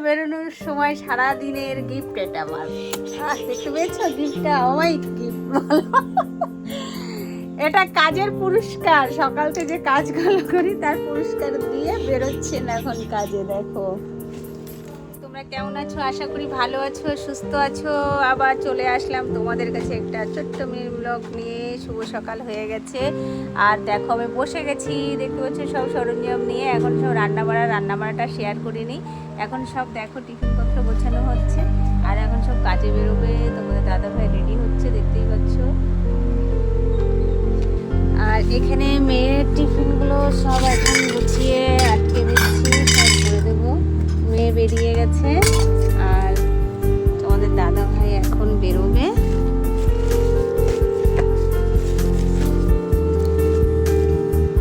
বেরোনোর সময় সারা দিনের গিফট এটা আমার। দেখতে পেয়েছো গিফটটা? অমাইক গিফট বলো। এটা কাজের পুরস্কার, সকাল থেকে যে কাজগুলো করি তার পুরস্কার দিয়ে বেরোচ্ছেন এখন কাজে। দেখো তোমরা কেমন আছো? আশা করি ভালো আছো, সুস্থ আছো। আবার চলে আসলাম তোমাদের কাছে একটা ছোট্ট মিনি ব্লগ নিয়ে। শুভ সকাল হয়ে গেছে আর দেখো আমি বসে গেছি, দেখতে পাচ্ছি সব সরঞ্জাম নিয়ে। এখন সব রান্নাবাড়াটা শেয়ার করিনি। এখন সব দেখো টিফিনপত্র গোছানো হচ্ছে আর এখন সব কাজে বেরোবে। তোমাদের দাদা ভাই রেডি হচ্ছে, দেখতেই পাচ্ছ। আর এখানে মেয়ের টিফিনগুলো সব এখন গুছিয়ে আটকে দিচ্ছি, সব করে দেবো। মেয়ে বেরিয়ে গেছে আর তোমাদের দাদা ভাই এখন বেরোবে।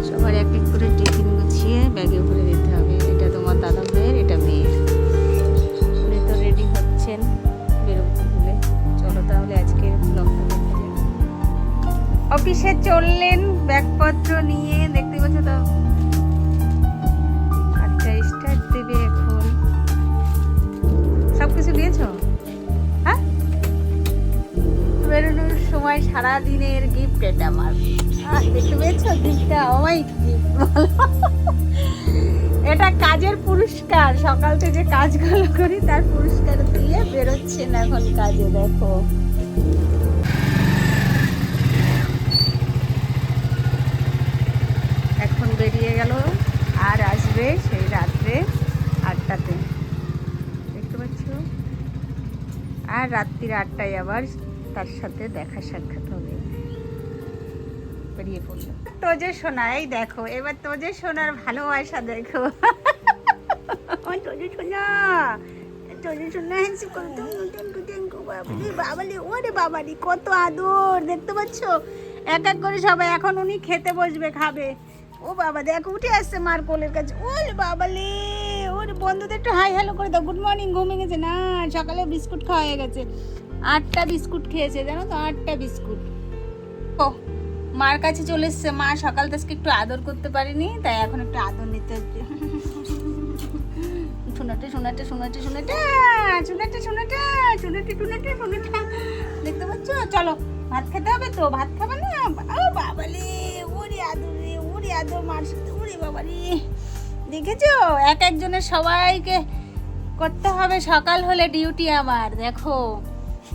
সবার এক এক করে টিফিন গুছিয়ে ব্যাগে ভরে দিতে হবে। এটা তোমার দাদা ভাইয়ের, এটা মেয়ের। উনি তো রেডি হচ্ছেন বেরোতে বলে। চলো তাহলে আজকের ব্লগটা দেখতে যাই। অফিসে চললেন ব্যাগপত্র নিয়ে, দেখতে পাচ্ছ তো। আচ্ছা স্টার্ট দেবে এখন। সব কিছু নিয়েছো? হ্যাঁ, বেরোনোর সময় সারা দিনের গিফট এটা আমার। দেখতে পেয়েছো গিফটটা? অমাইক গিফট বলো। এটা কাজের পুরস্কার, সকাল থেকে যে কাজগুলো করি তার পুরস্কার দিয়ে বেরোচ্ছেন এখন কাজে। দেখো এখন বেরিয়ে গেল আর আসবে সেই রাত্রে 8টাতে, দেখতে পাচ্ছ। আর রাত্রির 8টায় আবার তার সাথে দেখা সাক্ষাৎ হবে। বেরিয়ে পড়লো তোজে সোনা। এই দেখো এবার তোজে সোনার ভালোবাসা দেখো। তোজে সোনা, তোজে সোনা হ্যান্ডশেক করো। বাবালি, ওরে বাবালি, কত আদর, দেখতে পাচ্ছ। এক এক করে সবাই এখন উনি খেতে বসবে, খাবে। ও বাবা দেখো উঠে আসছে মার কোলের কাছে। ওরে বাবালে, ওরে বন্ধুদের একটু হাই হ্যালো করে দাও। Good morning. ঘুমে গেছে না, সকালে বিস্কুট খাওয়া হয়ে গেছে। 8টা বিস্কুট খেয়েছে জানো তো, 8টা বিস্কুট। ও মার কাছে চলে এসছে। মা সকাল থেকে একটু আদর করতে পারিনি, তাই এখন একটু আদর নিতে হচ্ছে। শোনাটে শোনাটে শোনাটে শোনাটে শোনাটে শোনাটে শোনাটে শোনাটে শোনাটে, দেখতে পাচ্ছ। চলো ভাত খেতে হবে তো, ভাত খাবে না? ও বাবালে, ওরে আদর রে, ওরে আদর মার সাথে। ওরে বাবারে, দেখেছো এক একজনের সবাইকে করতে হবে। সকাল হলে ডিউটি আমার। দেখো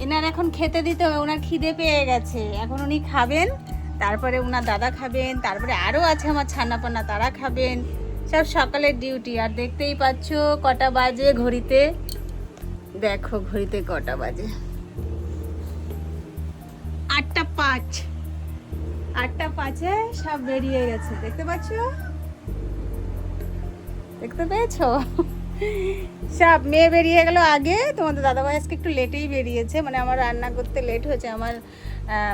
এনার এখন খেতে দিতে হবে, ওনার খিদে পেয়ে গেছে। এখন উনি খাবেন, তারপরে ওনার দাদা খাবেন, তারপরে আরও আছে আমার ছানাপানা, তারা খাবেন। সব সকালের ডিউটি। আর দেখতেই পাচ্ছ কটা বাজে ঘড়িতে। দেখো ঘড়িতে কটা বাজে, 8টা 5। 8টা 5-এ সব বেরিয়ে গেছে, দেখতে পাচ্ছ। দেখতে পেয়েছো সব। মেয়ে বেরিয়ে গেল আগে। তোমাদের দাদাভাই আজকে একটু লেটেই বেরিয়েছে, মানে আমার রান্না করতে লেট হয়েছে। আমার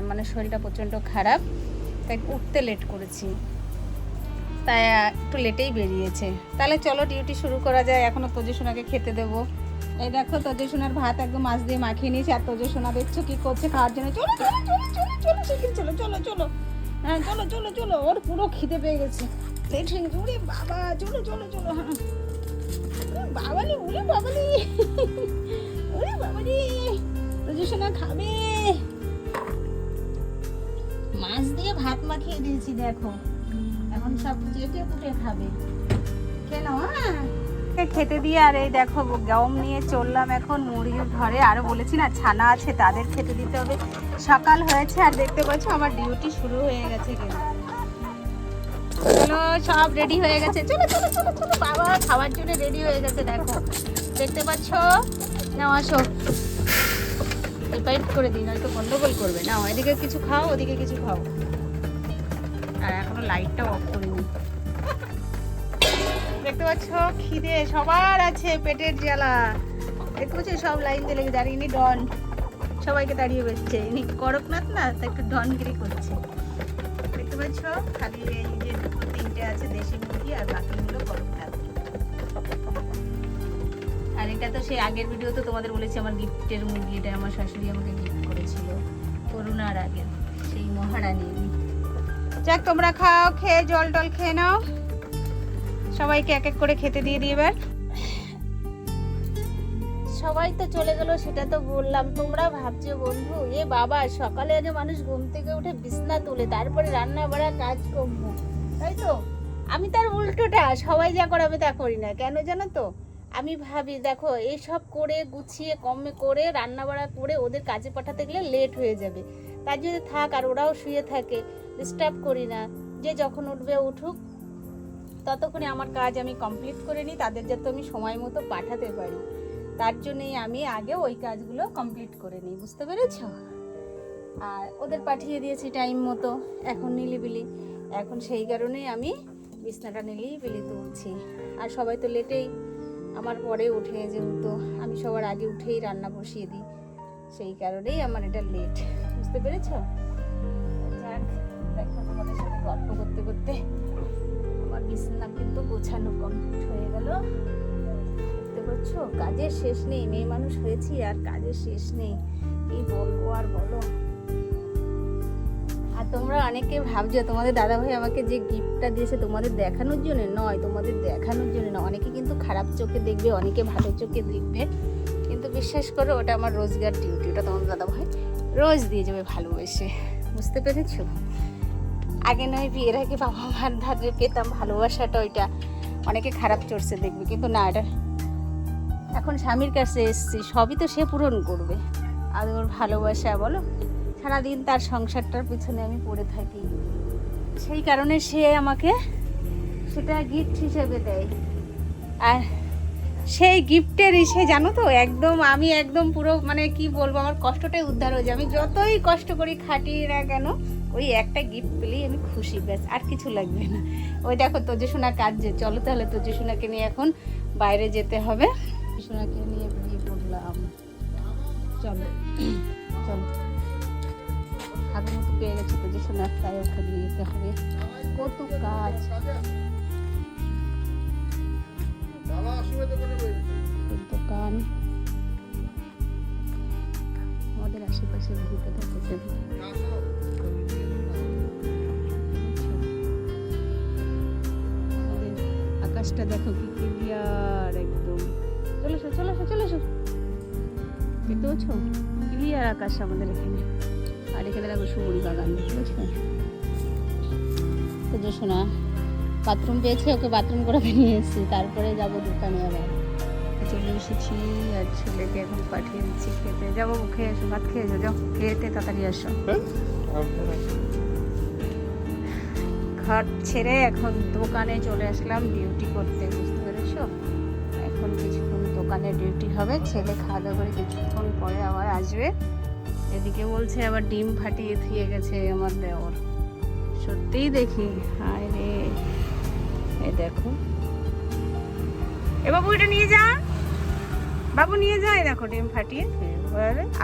মানে শরীরটা প্রচণ্ড খারাপ, তাই উঠতে লেট করেছি, তাই একটু লেটেই বেরিয়েছে। তাহলে চলো ডিউটি শুরু করা যায়। এখনও তোজে সোনাকে খেতে দেবো। এই দেখো তোজে সোনার ভাত একদম মাছ দিয়ে মাখিয়ে নিয়েছি। আর তোজে সোনা দেখছো কি করছে খাওয়ার জন্য। চলো চলো চলো চলো চলো শিখিন, চলো চলো চলো। হ্যাঁ চলো চলো চলো, ওর পুরো খিদে পেয়ে গেছে, লেট হয়ে গেছে। ওরে বাবা, চলো চলো চলো। হ্যাঁ বাবালি, ওরে বাবালি, ওরে বাবালি, তোজে সোনা খাবে। মাছ দিয়ে ভাত মাখিয়ে দিয়েছি দেখো, এখন সব চেটে পুটে খাবে। খেলো খেতে দিয়ে। আর এই দেখো গম নিয়ে চললাম এখন মুরগির ঘরে। আরো বলেছি না ছানা আছে, তাদের খেতে দিতে হবে। সকাল হয়েছে আর দেখতে পাচ্ছ আমার ডিউটি শুরু হয়ে গেছে। চলো সব রেডি হয়ে গেছে, চলো চলো চলো চলো। বাবা খাওয়ার জন্য রেডি হয়ে গেছে দেখো, দেখতে পাচ্ছ। নাও আসো, পাইপ করে দিই, নয়তো গন্ডগোল করবে। না এদিকে কিছু খাও, ওদিকে কিছু খাও। আর এখনো লাইটটা অফ করিনি, দেখতে পাচ্ছ। খিদে সবার আছে, পেটের জ্বালা, দেখতে পাচ্ছ। সব লাইন দিয়ে লেগে দাঁড়িয়ে নি ডন, সবাইকে দাঁড়িয়ে বেসছে। ইনি করকনাথ না, তা একটু ডনগিরি করছে, দেখতে পাচ্ছ। খালি এই যে 2-3টে আছে দেশি মুরগি, আর বাকিগুলো করকনাথ। আর এটা তো সেই আগের ভিডিও তো তোমাদের বলেছি আমার গিফটের মুরগি। এটা আমার শাশুড়ি আমাকে গিফট করেছিল করোনার আগে, সেই মহারানী। যাক তোমরা খাও, খেয়ে জল টল খেয়ে নাও। সবাইকে এক এক করে খেতে দিয়ে দিই এবার। সবাই তো চলে গেল, সেটা তো বললাম। তোমরা ভাবছো বন্ধু এ বাবা সকালে আগে মানুষ ঘুম থেকে উঠে বিছনা তুলে তারপরে রান্না বাড়া কাজ করবো, তাই তো? আমি তার উল্টোটা, সবাই যা করে আমি তা করি না। কেন জানো তো? আমি ভাবি দেখো এইসব করে গুছিয়ে কমে করে রান্না বাড়া করে ওদের কাজে পাঠাতে গেলে লেট হয়ে যাবে, তার যদি থাক আর ওরাও শুয়ে থাকে, ডিস্টার্ব করি না, যে যখন উঠবে উঠুক, ততক্ষণে আমার কাজ আমি কমপ্লিট করে নিই, তাদের যাতে আমি সময় মতো পাঠাতে পারি। তার জন্যই আমি আগে ওই কাজগুলো কমপ্লিট করে নিই, বুঝতে পেরেছ? আর ওদের পাঠিয়ে দিয়েছি টাইম মতো, এখন নিলিবিলি। এখন সেই কারণেই আমি বিছনাটা নিলিবিলি তুলছি। আর সবাই তো লেটেই আমার পরে উঠে, যেহেতু আমি সবার আগে উঠেই রান্না বসিয়ে দিই, সেই কারণেই আমার এটা লেট, বুঝতে পেরেছ? যাক, দেখো তোমাদের সাথে গল্প করতে করতে আমার বিছানা কিন্তু গোছানো কমপ্লিট হয়ে গেল। বুঝতে পারছো, কাজের শেষ নেই। মেয়ে মানুষ হয়েছি আর কাজের শেষ নেই, কি বলবো আর বলো। আর তোমরা অনেকে ভাবছো তোমাদের দাদাভাই আমাকে যে গিফটটা দিয়েছে তোমাদের দেখানোর জন্য নয়, তোমাদের দেখানোর জন্য না। অনেকে কিন্তু খারাপ চোখে দেখবে, অনেকে ভালো চোখে দেখবে, কিন্তু বিশ্বাস করো ওটা আমার রোজগার ডিউটি। ওটা তোমাদের দাদাভাই রোজ দিয়ে যাবে ভালোবেসে, বুঝতে পেরেছো? আগে নয় বিয়ের আগে বাবা মার ধারে পেতাম ভালোবাসাটা, ওইটা অনেকে খারাপ চড়ছে দেখবে, কিন্তু না, এটা এখন স্বামীর কাছে এসছি, সবই তো সে পূরণ করবে। আর ওর ভালোবাসা বলো, সারাদিন তার সংসারটার পিছনে আমি পড়ে থাকি, সেই কারণে সে আমাকে সেটা গিফট হিসেবে দেয়। আর সেই গিফটের ইসে জানো তো, একদম আমি একদম পুরো মানে কি বলবো, আমার কষ্টটাই উদ্ধার হয়ে যায়। আমি যতই কষ্ট করি খাটি না কেন, ওই একটা গিফট পেলেই আমি খুশি, ব্যাস, আর কিছু লাগবে না। ওই দেখো তোজসোনা কাঁদছে, চলো তাহলে তোজসোনাকে নিয়ে এখন বাইরে যেতে হবে। তোজসোনাকে নিয়ে বেরিয়ে পড়লাম, চলো চলো। আগের মতো পেয়ে গেছে তোজসোনা, তাই ওকে নিয়ে যেতে হবে, কত কাজ। দোকান আমাদের আশেপাশে ভিউটা দেখতে, আকাশটা দেখো কি ক্লিয়ার একদম। চলে এসো চলে এসো চলে এসো, দেখতে পাচ্ছ ক্লিয়ার আকাশ আমাদের এখানে। আর এখানে দেখো সুবরি বাগান, বুঝছো? তোজসোনা বাথরুম পেয়েছে, ওকে বাথরুম করে নিয়ে এসেছি, তারপরে যাবো দোকানে। আবার চলে এসেছি আর ছেলেকে এখন পাঠিয়ে দিচ্ছি খেতে। যাবো, খেয়ে এসো, ভাত খেয়ে এসো, যাও খেতে তাড়াতাড়ি আসো। ঘর ছেড়ে এখন দোকানে চলে আসলাম ডিউটি করতে, বুঝতে পেরেছো? এখন কিছুক্ষণ দোকানে ডিউটি হবে, ছেলে খাওয়া দাওয়া করে কিছুক্ষণ পরে আবার আসবে। এদিকে বলছে আবার ডিম ফাটিয়ে থুয়ে গেছে আমার দেওর। সত্যিই দেখি, হায় রে, এই দেখো, এ বাবু এটা নিয়ে যা, বাবু নিয়ে যায়, দেখো ডিম ফাটিয়ে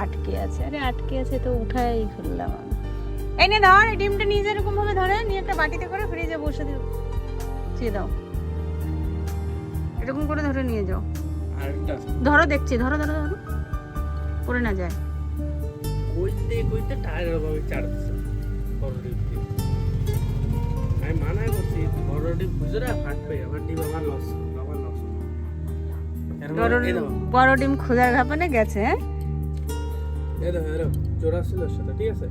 আটকে আছে। আরে আটকে আছে তো উঠাই ফেললাম আমি। এই নে ধর, এই ডিমটা নিয়ে যা, এরকম ভাবে ধরে নিয়ে একটা বাটিতে করে ফ্রিজে বসে দিয়ে দাও, এরকম করে ধরে নিয়ে যাও। ধরো দেখছি, ধরো ধরো ধরো, পড়ে না যায়। কইতে কইতে টায়ার ভাবে চাড়ছে বড় ডিম। আমি মানা করছি বড় ডিম খুঁজরা ফাটবে, আমার ডিম আমার লস, আমার লস। বড় ডিম খোঁজার ঘাপানে গেছে। এরো এরো জোড়া ছিল সেটা, ঠিক আছে?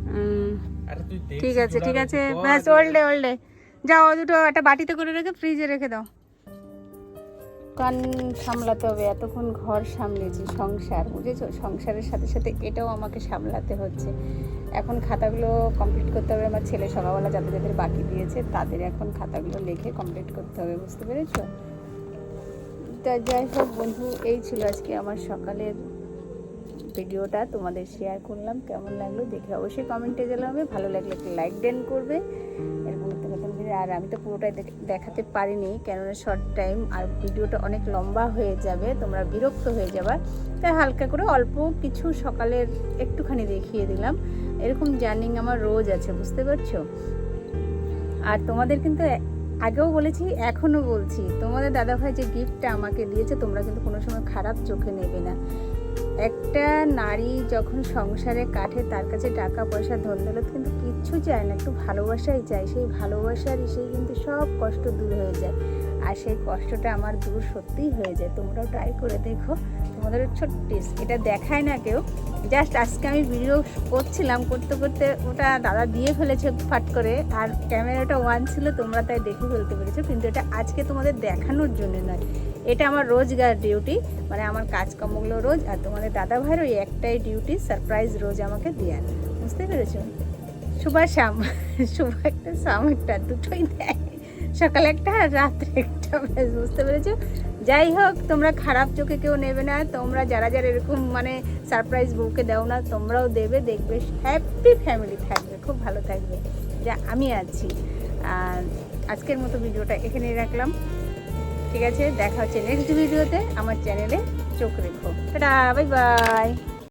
আরে তুই দেখ, ঠিক আছে ঠিক আছে, ব্যাস ওল্ডে ওল্ডে যাও, দুটো একটা বাটিতে করে রেখে ফ্রিজে রেখে দাও। কান সামলাতে হবে, এতক্ষণ ঘর সামলেছি, সংসার, বুঝেছো? সংসারের সাথে সাথে এটাও আমাকে সামলাতে হচ্ছে। এখন খাতাগুলো কমপ্লিট করতে হবে, আমার ছেলে সকালবেলা যাদের যাদের বাকি দিয়েছে তাদের এখন খাতাগুলো লিখে কমপ্লিট করতে হবে, বুঝতে পেরেছো? তা যাই হোক বন্ধু, এই ছিল আজকে আমার সকালের ভিডিওটা, তোমাদের শেয়ার করলাম। কেমন লাগলো দেখে অবশ্যই কমেন্টে জানাবে, ভালো লাগলে একটা লাইক দেন করবে। এরকম নতুন নতুন ভিডিও, আর আমি তো পুরোটাই দেখাতে পারিনি, কেননা শর্ট টাইম, আর ভিডিওটা অনেক লম্বা হয়ে যাবে, তোমরা বিরক্ত হয়ে যাবে, তাই হালকা করে অল্প কিছু সকালের একটুখানি দেখিয়ে দিলাম। এরকম জার্নিং আমার রোজ আছে, বুঝতে পারছো? আর তোমাদের কিন্তু আগেও বলেছি, এখনও বলছি, তোমাদের দাদাভাই যে গিফটটা আমাকে দিয়েছে তোমরা কিন্তু কোনো সময় খারাপ চোখে নেবে না। একটা নারী যখন সংসারে কাটে, তার কাছে টাকা পয়সা ধন দৌলত কিন্তু কিচ্ছু চায় না, একটু ভালোবাসাই চায়। সেই ভালোবাসার এসেই কিন্তু সব কষ্ট দূর হয়ে যায়, আর সেই কষ্টটা আমার দূর সত্যিই হয়ে যায়। তোমরাও ট্রাই করে দেখো। তোমাদের ছোট্ট টিপস, এটা দেখায় না কেউ, জাস্ট আজকে আমি ভিডিও করছিলাম, করতে করতে ওটা দাদা দিয়ে ফেলেছে ফাট করে, আর ক্যামেরাটা ওয়ান ছিল, তোমরা তাই দেখে ফেলতে পেরেছো, কিন্তু এটা আজকে তোমাদের দেখানোর জন্য নয়, এটা আমার রোজগার ডিউটি, মানে আমার কাজকর্মগুলো রোজ, আর তোমাদের দাদা ভাইয়ের ওই একটাই ডিউটি, সারপ্রাইজ রোজ আমাকে দিয়ে আনা, বুঝতে পেরেছো? শুভ শাম, শুভ একটা শাম একটা, দুটোই দেয়, সকালে একটা আর রাত্রে একটা, ব্যাস, বুঝতে পেরেছো? যাই হোক, তোমরা খারাপ চোখে কেউ নেবে না, তোমরা যারা যারা এরকম মানে সারপ্রাইজ বউকে দাও না, তোমরাও দেবে, দেখবে হ্যাপি ফ্যামিলি থাকবে, খুব ভালো থাকবে, যা আমি আছি। আর আজকের মতো ভিডিওটা এখানেই রাখলাম, ঠিক আছে? দেখা হচ্ছে নেক্সট ভিডিওতে, আমার চ্যানেলে চোখ রেখো, টাটা, বাই বাই।